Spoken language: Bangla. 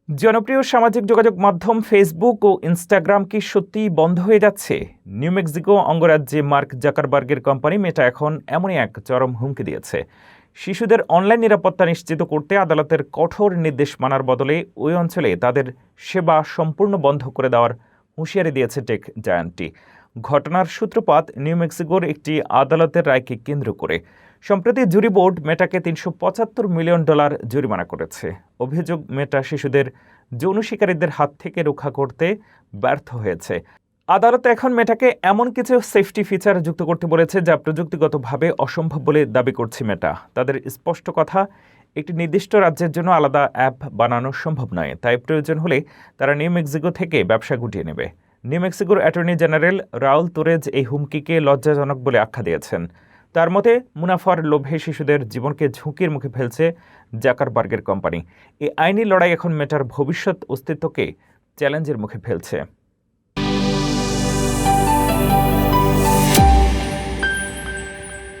জনপ্রিয় সামাজিক যোগাযোগ মাধ্যম ফেসবুক ও ইনস্টাগ্রাম কি সত্যিই বন্ধ হয়ে যাচ্ছে? নিউ মেক্সিকো অঙ্গরাজ্যে মার্ক জাকারবার্গের কোম্পানি মেটা এখন এমনই এক চরম হুমকি দিয়েছে। শিশুদের অনলাইন নিরাপত্তা নিশ্চিত করতে আদালতের কঠোর নির্দেশ মানার বদলে ওই অঞ্চলে তাদের সেবা সম্পূর্ণ বন্ধ করে দেওয়ার হুঁশিয়ারি দিয়েছে টেক জায়ান্টটি। ঘটনার সূত্রপাত নিউ মেক্সিকোর একটি আদালতের রায়কে কেন্দ্র করে। সম্প্রতি জুরি বোর্ড মেটাকে $৩৭৫ মিলিয়ন জরিমানা করেছে। অভিযোগ, মেটা শিশুদের যৌন শিকারীদের হাত থেকে রক্ষা করতে ব্যর্থ হয়েছে। আদালত এখন মেটাকে এমন কিছু সেফটি ফিচার যুক্ত করতে বলেছে যা প্রযুক্তিগতভাবে অসম্ভব বলে দাবি করছে মেটা। তাদের স্পষ্ট কথা, একটি নির্দিষ্ট রাজ্যের জন্য আলাদা অ্যাপ বানানো সম্ভব নয়, তাই প্রয়োজন হলে তারা নিউ মেক্সিকো থেকে ব্যবসা গুটিয়ে নেবে। নিউ মেক্সিকোর অ্যাটর্নি জেনারেল রাউল তোরেজ এই হুমকিকে লজ্জাজনক বলে আখ্যা দিয়েছেন। তার মতে, মুনাফার লোভে শিশুদের জীবনকে ঝুঁকির মুখে ফেলছে জাকারবার্গের কোম্পানি। এই আইনি লড়াই এখন মেটার ভবিষ্যৎ অস্তিত্বকে চ্যালেঞ্জের মুখে ফেলছে।